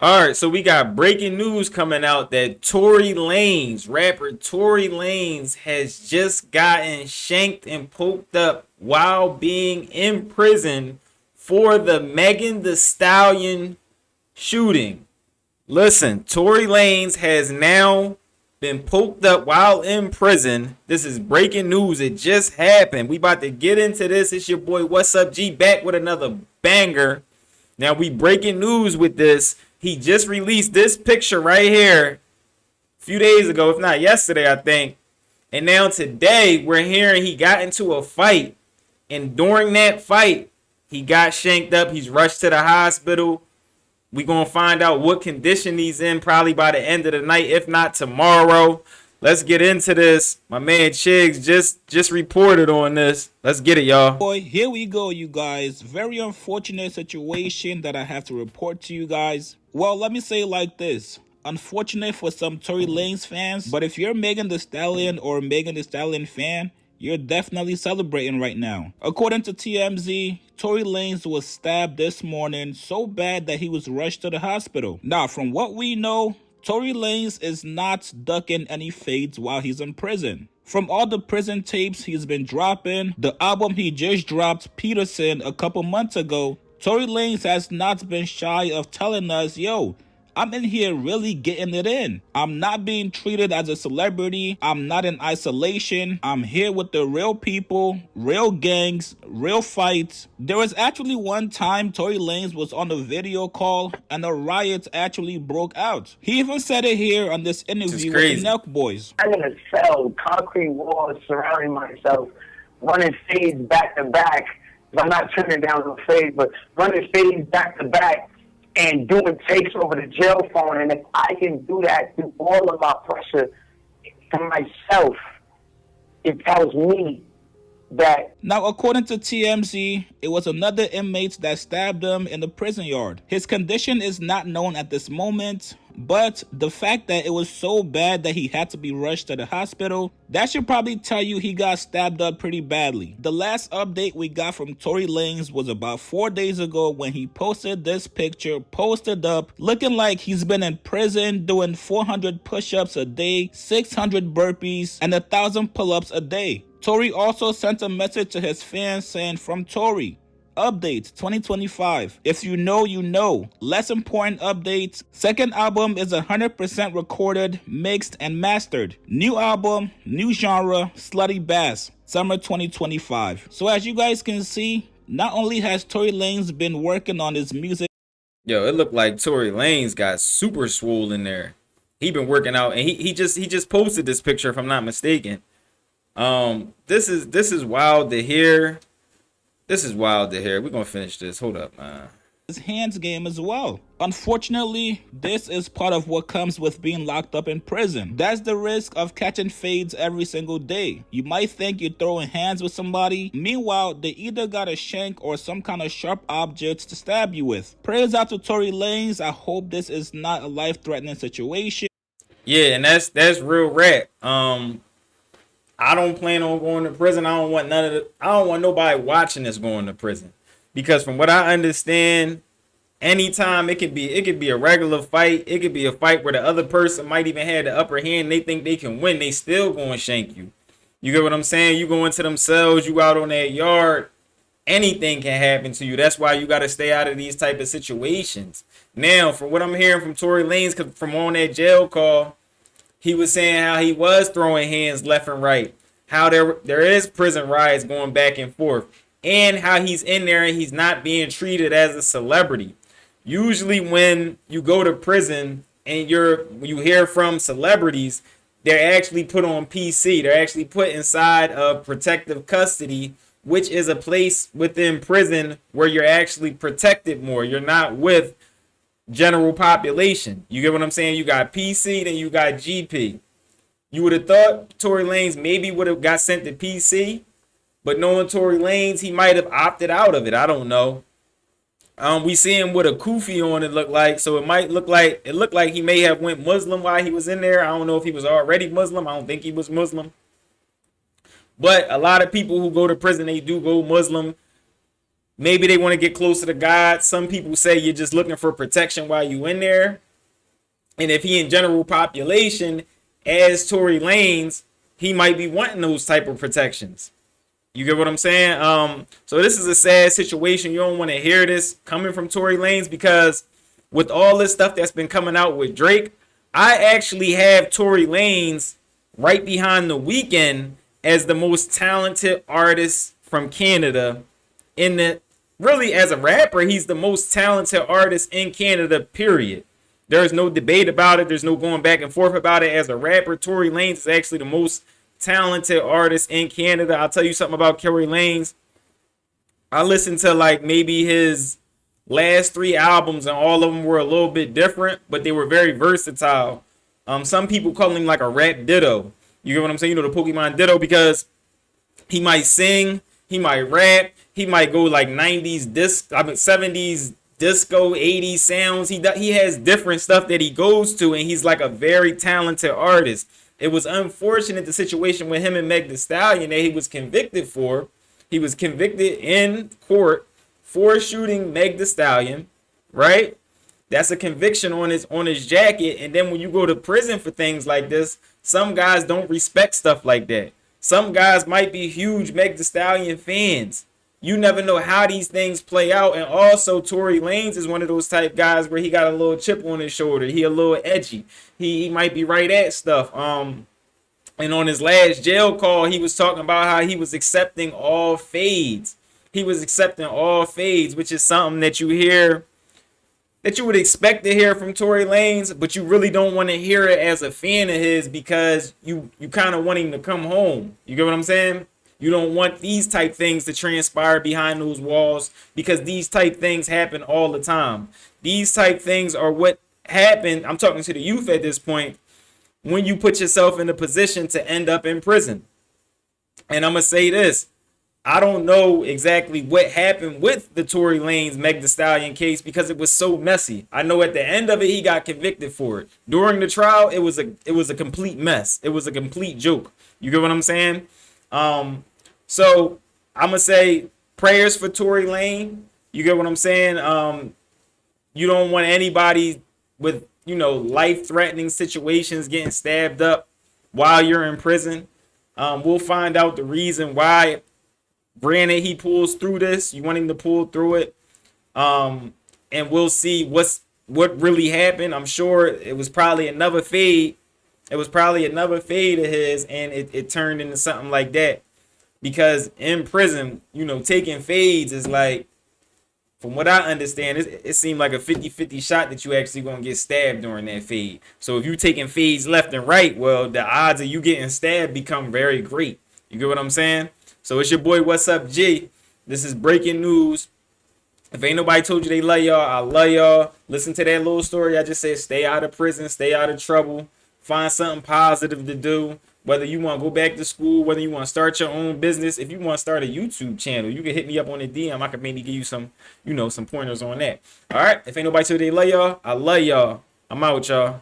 All right, so we got breaking news coming out that Tory Lanez, rapper Tory Lanez, has just gotten shanked and poked up while being in prison for the Megan Thee Stallion shooting. Listen, Tory Lanez has now been poked up while in prison. This is breaking news. It just happened. We about to get into this. It's your boy, What's Up G, back with another banger. Now we breaking news with this. He just released this picture right here a few days ago, if not yesterday, I think. And now today we're hearing he got into a fight. And during that fight, he got shanked up. He's rushed to the hospital. We gonna find out what condition he's in probably by the end of the night, if not tomorrow. Let's get into this. My man Chigs just reported on this. Let's get it, y'all. Boy, here we go, you guys. Very unfortunate situation that I have to report to you guys. Well, let me say it like this. Unfortunate for some Tory Lanez fans, but if you're Megan Thee Stallion or Megan Thee Stallion fan, you're definitely celebrating right now. According to TMZ, Tory Lanez was stabbed this morning so bad that he was rushed to the hospital. Now, from what we know, Tory Lanez is not ducking any fades while he's in prison. From all the prison tapes he's been dropping, the album he just dropped, Peterson, a couple months ago, Tory Lanez has not been shy of telling us, yo, I'm in here really getting it in. I'm not being treated as a celebrity. I'm not in isolation. I'm here with the real people, real gangs, real fights. There was actually one time Tory Lanez was on a video call and a riot actually broke out. He even said it here on this interview with the Nelk Boys. I'm in a cell, concrete walls surrounding myself, running fades back to back. I'm not turning down no fades, but running fades back to back. And doing takes over the jail phone. And if I can do that through all of my pressure for myself, it tells me that. Now, according to TMZ, it was another inmate that stabbed him in the prison yard. His condition is not known at this moment, but the fact that it was so bad that he had to be rushed to the hospital, that should probably tell you he got stabbed up pretty badly. The last update we got from Tory Lanez was about 4 days ago when he posted this picture, posted up, looking like he's been in prison doing 400 push-ups a day, 600 burpees, and 1,000 pull-ups a day. Tory also sent a message to his fans saying, from Tory, update 2025. If you know, you know. Less important updates. Second album is 100% recorded, mixed, and mastered. New album, new genre, Slutty Bass, summer 2025. So as you guys can see, not only has Tory Lanez been working on his music. Yo, it looked like Tory Lanez got super swole in there. He been working out, and he just posted this picture, if I'm not mistaken. This is wild to hear. This is wild to hear. We're gonna finish this. Hold up, man. His hands game as well. Unfortunately, this is part of what comes with being locked up in prison. That's the risk of catching fades every single day. You might think you're throwing hands with somebody. Meanwhile, they either got a shank or some kind of sharp objects to stab you with. Prayers out to Tory Lanez. I hope this is not a life-threatening situation. Yeah, and that's real rap. I don't plan on going to prison. I don't want nobody watching this going to prison. Because from what I understand, anytime it could be a regular fight. It could be a fight where the other person might even have the upper hand. They think they can win. They still going to shank you. You get what I'm saying? You go into them cells, you out on that yard, anything can happen to you. That's why you got to stay out of these type of situations. Now, from what I'm hearing from Tory Lanez, cause from on that jail call, he was saying how he was throwing hands left and right, how there is prison riots going back and forth, and how he's in there and he's not being treated as a celebrity. Usually when you go to prison and you hear from celebrities, they're actually put on PC. They're actually put inside of protective custody, which is a place within prison where you're actually protected more. You're not with general population. You get what I'm saying? You got PC, then you got GP. You would have thought Tory Lanez maybe would have got sent to PC, but knowing Tory Lanez, he might have opted out of it. I don't know. We see him with a kufi on, it looked like, so it looked like he may have went Muslim while he was in there. I don't know if he was already Muslim. I don't think he was Muslim. But a lot of people who go to prison, they do go Muslim. Maybe they want to get closer to God. Some people say you're just looking for protection while you in there. And if he in general population, as Tory Lanez, he might be wanting those type of protections. You get what I'm saying? So this is a sad situation. You don't want to hear this coming from Tory Lanez, because with all this stuff that's been coming out with Drake, I actually have Tory Lanez right behind The Weeknd as the most talented artist from Canada. In the really, as a rapper, he's the most talented artist in Canada, period. There's no debate about it. There's no going back and forth about it. As a rapper, Tory Lanez is actually the most talented artist in Canada. I'll tell you something about Tory Lanez. I listened to like maybe his last 3 albums, and all of them were a little bit different, but they were very versatile. Some people call him like a rap Ditto. You get what I'm saying? You know, the Pokemon Ditto, because he might sing, he might rap, he might go like 70s disco, 80s sounds. He has different stuff that he goes to, and he's like a very talented artist. It was unfortunate, the situation with him and Meg Thee Stallion, that he was convicted for. He was convicted in court for shooting Meg Thee Stallion, right? That's a conviction on his jacket. And then when you go to prison for things like this, some guys don't respect stuff like that. Some guys might be huge Meg Thee Stallion fans. You never know how these things play out. And also, Tory Lanez is one of those type guys where he got a little chip on his shoulder. He a little edgy. He might be right at stuff. And on his last jail call, he was talking about how he was accepting all fades. He was accepting all fades, which is something that you hear, that you would expect to hear from Tory Lanez, but you really don't want to hear it as a fan of his, because you kind of want him to come home. You get what I'm saying? You don't want these type things to transpire behind those walls, because these type things happen all the time. These type things are what happen. I'm talking to the youth at this point, when you put yourself in a position to end up in prison. And I'm going to say this. I don't know exactly what happened with the Tory Lanez Meg Thee Stallion case, because it was so messy. I know at the end of it, he got convicted for it. During the trial, it was a complete mess. It was a complete joke. You get what I'm saying? So I'm gonna say prayers for Tory Lanez. You get what I'm saying? You don't want anybody with, life-threatening situations getting stabbed up while you're in prison. We'll find out the reason why. Granted, he pulls through this. You want him to pull through it. And we'll see what really happened. I'm sure it was probably another fade. It was probably another fade of his, and it turned into something like that. Because in prison, taking fades is like, from what I understand, it seemed like a 50-50 shot that you actually going to get stabbed during that fade. So if you taking fades left and right, well, the odds of you getting stabbed become very great. You get what I'm saying? So it's your boy, What's Up, G. This is breaking news. If ain't nobody told you they love y'all, I love y'all. Listen to that little story I just said. Stay out of prison. Stay out of trouble. Find something positive to do. Whether you want to go back to school, whether you want to start your own business. If you want to start a YouTube channel, you can hit me up on the DM. I could maybe give you some, some pointers on that. All right. If ain't nobody told you they love y'all, I love y'all. I'm out, y'all.